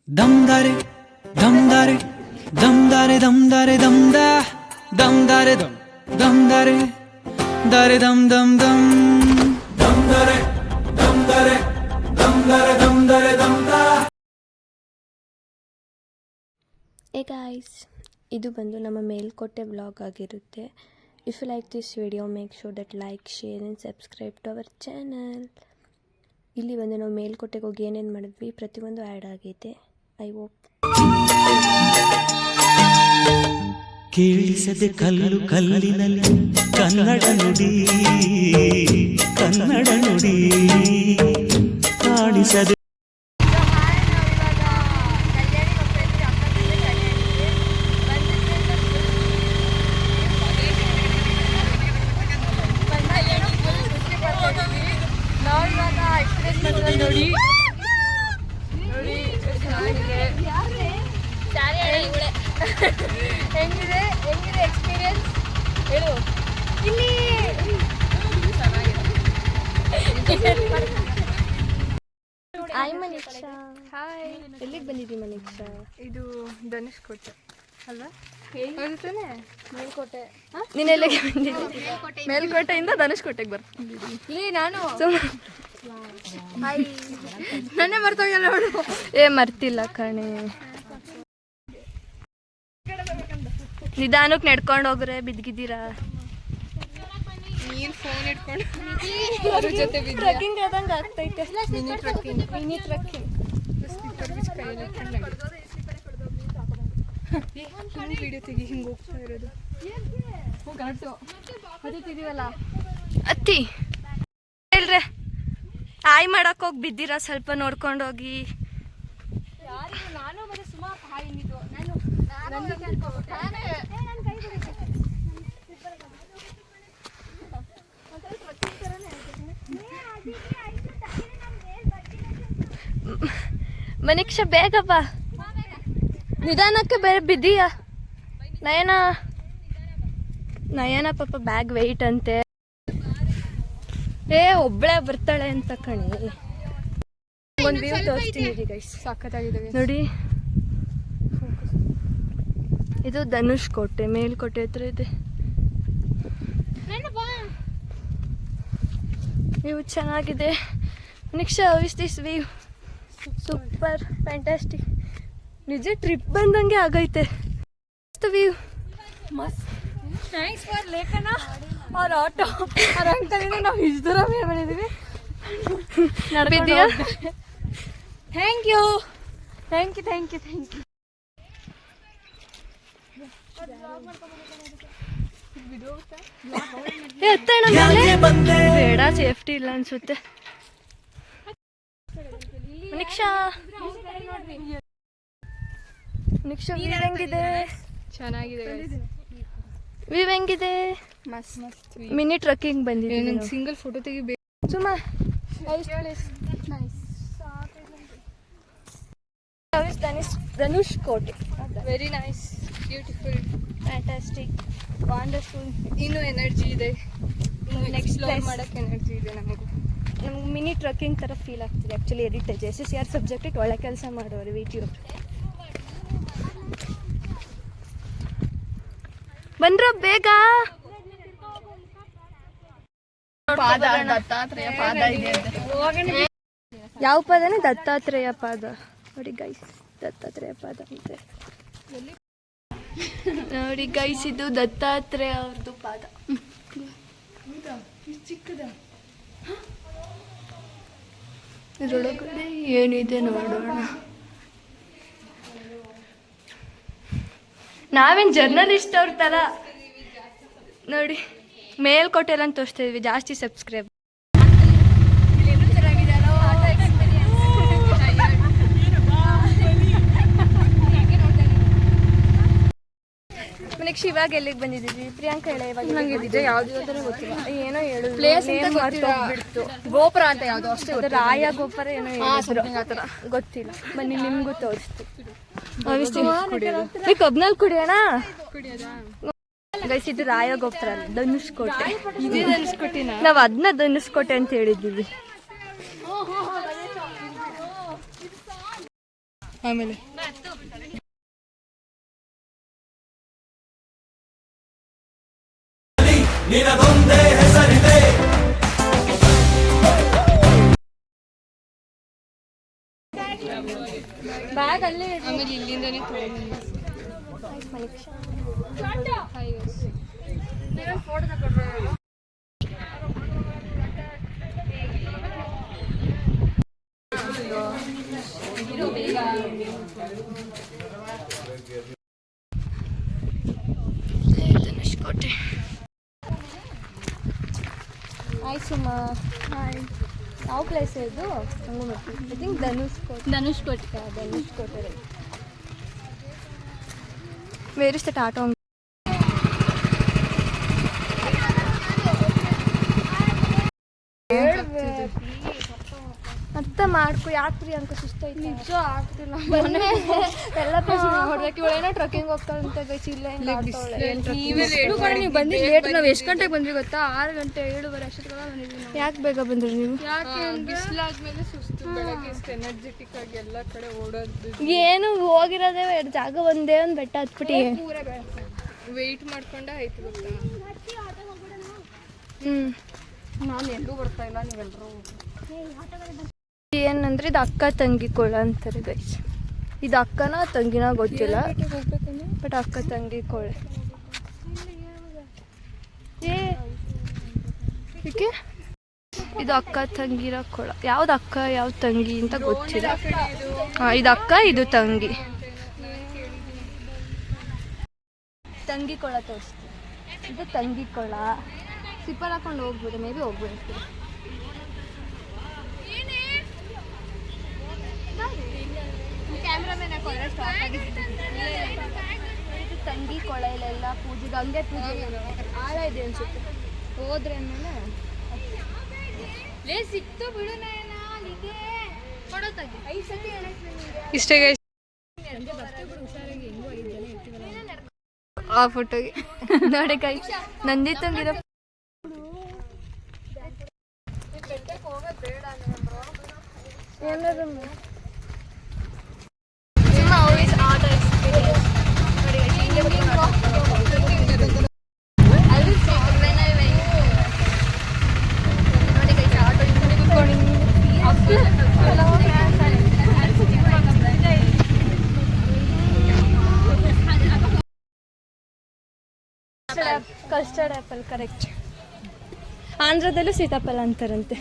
Damdare, damdare, damdare, damdare, damda, damdare, damdare, dare, dam, damdare, damdare, damdare, damdare, damda. Hey guys, ಇದು ಬಂದು ನಮ್ಮ Melkote vlog ಆಗಿರುತ್ತೆ. If you like this video make sure that like, share and subscribe to our channel. ಇಲ್ಲಿ ಬಂದು ನಾವು ಮೇಲ್ಕೋಟೆಗೆ ಹೋಗಿ ಏನೇನು ಮಾಡಿದ್ವಿ ಪ್ರತಿಯೊಂದು ಆ್ಯಡ್ ಆಗೈತೆ. I hope. ಕೇಳಿಸದೆ ಕಲ್ಲು ಕಲ್ಲಿನಲ್ಲಿ ಕನ್ನಡ ನುಡಿ ಕಾಣಿಸದೆ ನೋಡಿ ಹೆಂಗಿದೆ ಎಕ್ಸ್ಪೀರಿಯನ್ಸ್ ಹೇಳು. ಇಲ್ಲಿ ಹಾಯ್ ಮನೀಕ್ಷಾ. ಹಾಯ್, ಎಲ್ಲಿಗೆ ಬಂದಿದ್ದೀವಿ ಮನೀಕ್ಷಾ? ಇದು ಧನುಷ್ಕೋಟೆ ಅಲ್ವಾ? ಹೌದು ತಾನೆ? ಮೇಲ್ಕೋಟೆ. ನೀನು ಎಲ್ಲಿಗೆ ಬಂದಿದ್ದೀವಿ? ಮೇಲ್ಕೋಟೆಯಿಂದ ಧನುಷ್ಕೋಟೆಗೆ ಬರ್ತಿದ್ದೀನಿ. ಇಲ್ಲಿ ನಾನು ನನ್ನೇ ಮರ್ತೋಗಲ್ಲ ಅವಳು. ಮರ್ತಿಲ್ಲ ಕಣೆ. ನಿಧಾನಕ್ಕೆ ನಡ್ಕೊಂಡು ಹೋಗ್ರೆ ಬಿದ್ದಿದ್ದೀರಾ? ನೀನು ಫೋನ್ ಇಟ್ಕೊಂಡು ಅವ್ರ ಜೊತೆ ಟ್ರಕ್ಕಿಂಗ್ ಆದಂಗೆ ಆಗ್ತೈತೆ. ಮಿನಿ ಟ್ರಕ್ಕಿಂಗ್ ವಿಡಿಯೋ ತೆಗಿ. ಹಿಂಗೆ ಹೋಗ್ತಾ ಇರೋದು ಅದೀವಲ್ಲ ಅತ್ತಿ ಹೇಳ್ರೆ ಆಯ್ ಮಾಡಕ್ ಹೋಗಿ ಬಿದ್ದೀರಾ? ಸ್ವಲ್ಪ ನೋಡ್ಕೊಂಡು ಹೋಗಿ. ನಾನು ಮತ್ತೆ ಸುಮಾರು ಹಾಯ್ ನಿಂತು ಮನೀಕ್ಷಾ ಬೇಗ ಬಾ, ನಿಧಾನಕ್ಕೆ ಬೇರೆ ಬಿದ್ದೀಯಾ? ನಯನ ಪಾಪ ಬ್ಯಾಗ್ ವೆಯ್ಟ್ ಅಂತೆ. ಒಬ್ಳೆ ಬರ್ತಾಳೆ ಅಂತ ಕಣಿ. ಒಂದು ವ್ಯೂ ತೋರಿಸ್ತೀನಿ ಗೈಸ್, ಸಖತ್ತಾಗಿದ್ದಾವೆ ನೋಡಿ. ಇದು ಧನುಷ್ಕೋಟೆ, ಮೇಲ್ಕೋಟೆ ಹತ್ರ ಇದೆ. ವ್ಯೂ ಚೆನ್ನಾಗಿದೆ. Niksha, how is this view? Super, fantastic. ನಿಜ ಟ್ರಿಪ್ ಬಂದಂಗೆ ಆಗೈತೆ. ವ್ಯೂ ಮಸ್ತ್. ಥ್ಯಾಂಕ್ಸ್ ಫಾರ್ ಲೇಖನ ಅವ್ರ ಆಟೋ ಅವ್ರ ಅಂಕಲಿಂದ ನಾವು ಇಷ್ಟು ದೂರ ಮೇಲೆ ಬಂದಿದ್ದೀವಿ. ಬಿದ್ದೀಯಾ? Thank you thank you thank you thank you. ಬೇಡ, ಸೇಫ್ಟಿ ಇಲ್ಲ ಅನ್ಸುತ್ತೆ. ನಿಕ್ಷಾ ವ್ಯೂ ಹೆಂಗಿದೆ? ಚೆನ್ನಾಗಿದೆ, ವ್ಯೂ ಹೆಂಗಿದೆ? ಮಸ್ತ್ ಮಸ್ತ್. ಮಿನಿ ಟ್ರಕ್ಕಿಂಗ್ ಬಂದಿದೆ. ನಂಗೆ ಸಿಂಗಲ್ ಫೋಟೋ ತೆಗಿಬೇಕು. ಸುಮ್ಮ Dhanushkodi. Very nice, beautiful, fantastic, wonderful. ಇನ್ನೂ ಎನರ್ಜಿ ಇದೆ. ಇನ್ನು ನೆಕ್ಸ್ಟ್ ಪ್ಲೇಸ್ ಮಾಡೋಕ್ಕೆ ಎನರ್ಜಿ ಇದೆ ನಮಗೂ. ನಮ್ಗೆ ಮಿನಿ ಟ್ರಕ್ಕಿಂಗ್ ಥರ ಫೀಲ್ ಆಗ್ತಿದೆ. ಆ್ಯಕ್ಚುಲಿ ಎಡಿಟೇಜ್ SSR ಸಬ್ಜೆಕ್ಟ್ ಒಳ್ಳೆ ಕೆಲಸ ಮಾಡೋರು ವಿಡಿಯೋ. ಬಂದ್ರ ಬೇಗ. ದತ್ತಾತ್ರೇಯ ಪಾದ ಇದೆ. ಯಾವ ಪಾದನೇ? ದತ್ತಾತ್ರೇಯ ಪಾದ. ನೋಡಿ ಗೈಸ್, ದತ್ತಾತ್ರೇಯ ಪಾದ ಅಂತೆ. ನೋಡಿ ಗೈಸ್, ಇದು ದತ್ತಾತ್ರೇಯ ಅವ್ರದ್ದು ಪಾದ. ಇದರೊಳಗಡೆ ಏನಿದೆ ನೋಡೋಣ. ನಾವೇನು ಜರ್ನಲಿಸ್ಟ್ ಅವ್ರ ಥರ ನೋಡಿ ಮೇಲ್ಕೋಟೆ ಎಲ್ಲ ತೋರಿಸ್ತಾ ಇದ್ವಿ. ಜಾಸ್ತಿ ಸಬ್ಸ್ಕ್ರೈಬ್. ನೆಕ್ಸ್ಟ್ ಇವಾಗ ಎಲ್ಲಿಗೆ ಬಂದಿದ್ದೀವಿ? ಪ್ರಿಯಾಂಕಾ ಹೇಳ. ಇವಾಗ ನಂಗೆ ಯಾವ್ದು ಗೊತ್ತಿಲ್ಲ. ಏನೋ ಹೇಳು. ಪ್ಲೇಸ್ ಬಿಡ್ತು. ಗೋಪುರ ಅಂತ ಯಾವ್ದು ಅಷ್ಟೇ. ರಾಯ ಗೋಪುರ ಏನೋ ಗೊತ್ತಿಲ್ಲ. ಬನ್ನಿ ನಿಮ್ಗೂ ತೋರಿಸ್ತೀವಿ. ಕಬ್ನಲ್ಲಿ ಕುಡಿಯೋಣ ಗೈಸ್. ಇದು ರಾಯ ಗೋಪುರ ಅಲ್ಲ, ಧನುಷ್ಕೋಟೆ. ನಾವು ಅದನ್ನ ಧನುಷ್ಕೋಟೆ ಅಂತ ಹೇಳಿದ್ದೀವಿ. ಆಮೇಲೆ ಬ್ಯಾಗ್ ಅಲ್ಲೇ ಆಮೇಲೆ ಇಲ್ಲಿಂದನೇ ಫೋಟೋ ತಗೊಂಡ್ರೆ ಧನುಷ್ಕೋಟೆ. ಹಾಯ್ ಸುಮಾ. ಹಾಯ್. ಯಾವ ಪ್ಲೇಸ್ ಇದು? I think Dhanushkodi. Where is that auto? ಅರ್ಥ ಮಾಡ್ಕೊ. ಯಾಕ್ರಿ ಅಂಕ ಸುಸ್ತೈತಿ? ನಿಜ ಆಗ್ತಿಲ್ಲ. ಎಲ್ಲ ಪ್ಲೇಸ್ ನೋಡ್ಬೇಕು. ಇವಳೇನೋ ಟ್ರಕ್ಕಿಂಗ್ ಹೋಗ್ತಾಳಂತೆ ಗೈಸ್. ಇಲ್ಲ ನೀವು ಬಂದು ಲೇಟ್. ನಾವು ಎಷ್ಟು ಗಂಟೆಗೆ ಬಂದ್ವಿ ಗೊತ್ತಾ? 6 ಗಂಟೆ 7:30 ಅಷ್ಟೊತ್ತಿಗೆಲ್ಲ ಬಂದಿದ್ವಿ. ಯಾಕೆ ಬೇಗ ಬಂದ್ರಿ ನೀವು? ಯಾಕೆ ಬಿಸಿಲಾದ್ಮೇಲೆ ಸುಸ್ತು. ಬೆಳಗ್ಗೆ ಇಷ್ಟು ಎನರ್ಜೆಟಿಕ್ ಆಗಿ ಎಲ್ಲ ಕಡೆ ಓಡೋದು. ಏನು ಹೋಗಿರೋದೇ ಜಾಗ ಒಂದೇ ಒಂದು ಬೆಟ್ಟ ಹತ್ಬಿಟ್ಟು ವೆಯ್ಟ್ ಮಾಡ್ಕೊಂಡೆ ಆಯ್ತು ಗೊತ್ತಾ. ನಾನು ಎಲ್ಲೂ ಬರ್ತಾ ಇಲ್ಲ, ನೀವೆಲ್ಲರೂ ಏನಂದ್ರೆ ಇದು ಅಕ್ಕ ತಂಗಿ ಕೊಳ ಅಂತಾರೆ ಗೈಸ್. ಇದು ಅಕ್ಕನ ತಂಗಿನ ಗೊತ್ತಿಲ್ಲ, ಬಟ್ ಅಕ್ಕ ತಂಗಿ ಕೊಳೆ. ಏಕೆ ಇದು ಅಕ್ಕ ತಂಗಿರ ಕೊಳ? ಯಾವ್ದು ಅಕ್ಕ ಯಾವ್ದು ತಂಗಿ ಅಂತ ಗೊತ್ತಿಲ್ಲ. ಇದು ಅಕ್ಕ, ಇದು ತಂಗಿ. ತಂಗಿ ಕೊಳ ತೋರಿಸ್ತೀನಿ. ಇದು ತಂಗಿ ಕೊಳ. ಸಿಪ್ಪರ್ ಹಾಕೊಂಡು ಹೋಗ್ಬಿಡು, ಮೇ ಬಿ ಹೋಗ್ಬಿಡ್ತೀವಿ. ಕ್ಯಾಮ್ರಾಮನ್ ಹಾಕೊಂಡ್ರೆ ಸ್ಟಾಪ್ ಆಗಿತ್ತು. ಇದು ತಂಗಿ ಕೊಳ. ಇಲ್ಲೆಲ್ಲ ಪೂಜೆ, ಗಂಗೆ ಪೂಜೆ ಆಳ ಇದೆ ಅನ್ಸುತ್ತೆ. ಹೋದ್ರೆ ಆಮೇಲೆ ಸಿಕ್ತು ಬಿಡು. ಇಷ್ಟೇ ಆ ಫೋಟೋಗೆ ನೋಡಿ ಕೈ ನಂದಿ ತಂದಿರೋ. ಏನಾದ್ರು ಕಸ್ಟರ್ಡ್ ಆ್ಯಪಲ್ ಕರೆಕ್ಟ್. ಆಂಧ್ರದಲ್ಲೂ ಸೀತಾಫಲ ಅಂತಾರಂತೆ.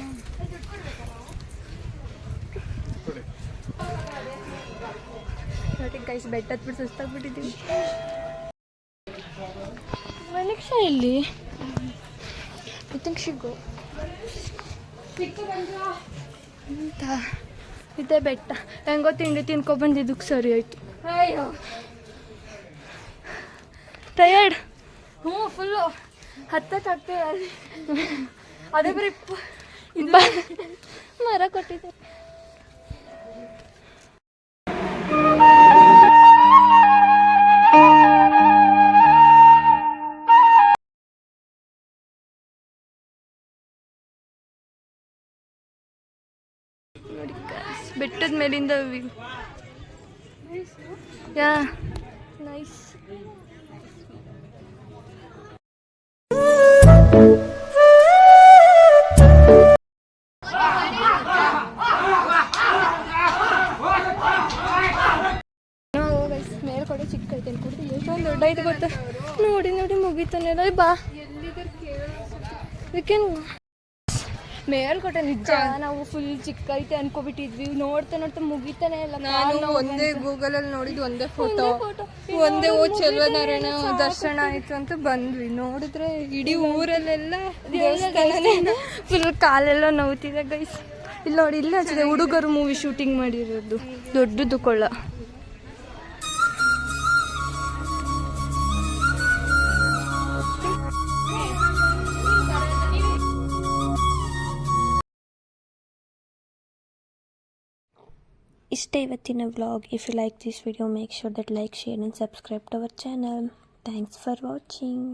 ನೋಡಿ ಗೈಸ್, ಬೆಟ್ಟ ಹತ್ಬಿಟ್ಟು ಸುಸ್ತಾಗ್ಬಿಟ್ಟಿದ್ದೀವಿ. ಮನೀಕ್ಷಾ ಇಲ್ಲಿ ಐ ಥಿಂಕ್ ಶಿಗೋ ಅಂತ ಇದೇ ಬೆಟ್ಟ. ಹೆಂಗೋ ತಿಂಡಿ ತಿನ್ಕೊಬಂದಿದ್ದಕ್ಕೆ ಸರಿ ಆಯ್ತು. ಟಯರ್ಡ್. ಫುಲ್ಲು ಹತ್ತಕ್ಕಾಗ್ತದೆ. ಅದೇ ಬರೀ ಮರ ಕೊಟ್ಟಿದ್ದೆ. ನೋಡಿ ಬೆಟ್ಟದ ಮೇಲಿಂದ ವ್ಯೂ. ಯಾ ನೈಸ್. ಮೇಲ್ಕಡೆ ಚಿಕ್ಕ ಐತೆ ಅನ್ಕೊಡ್ತೀವಿ. ಎಷ್ಟೊಂದು ದೊಡ್ಡ ಐತೆ ಗೊತ್ತಾ? ನೋಡಿ ನೋಡಿ ಮುಗಿತಾನೆಲ್ಲ. ಬಾ ಇದಕ್ಕೆ ಮೇಲ್ಕೋಟೆ ನಿಜ. ನಾವು ಫುಲ್ ಚಿಕ್ಕ ಐತೆ ಅನ್ಕೋಬಿಟ್ಟಿದ್ವಿ. ನೋಡ್ತಾ ನೋಡ್ತಾ ಮುಗಿತಾನೆ ಇಲ್ಲ. ನಾನು ಒಂದೇ ಗೂಗಲಲ್ಲಿ ನೋಡಿದ್ದು ಒಂದೇ ಫೋಟೋ. ಒಂದೇ ಚೆಲುವನಾರಾಯಣ ದರ್ಶನ ಆಯಿತು ಅಂತ ಬಂದ್ವಿ. ನೋಡಿದ್ರೆ ಇಡೀ ಊರಲ್ಲೆಲ್ಲ ಫುಲ್ ಕಾಲೆಲ್ಲ ನೋವ್ತಿದೆ ಗೈಸ್. ಇಲ್ಲಿ ನೋಡಿ, ಇಲ್ಲ ಅನ್ಸಿದೆ ಹುಡುಗರು ಮೂವಿ ಶೂಟಿಂಗ್ ಮಾಡಿರೋದು. ದೊಡ್ಡದು ಕೊಳ್ಳ. ಇಷ್ಟೇ ಇವತ್ತಿನ vlog. If you like this video make sure that like, share and subscribe to our channel. Thanks for watching.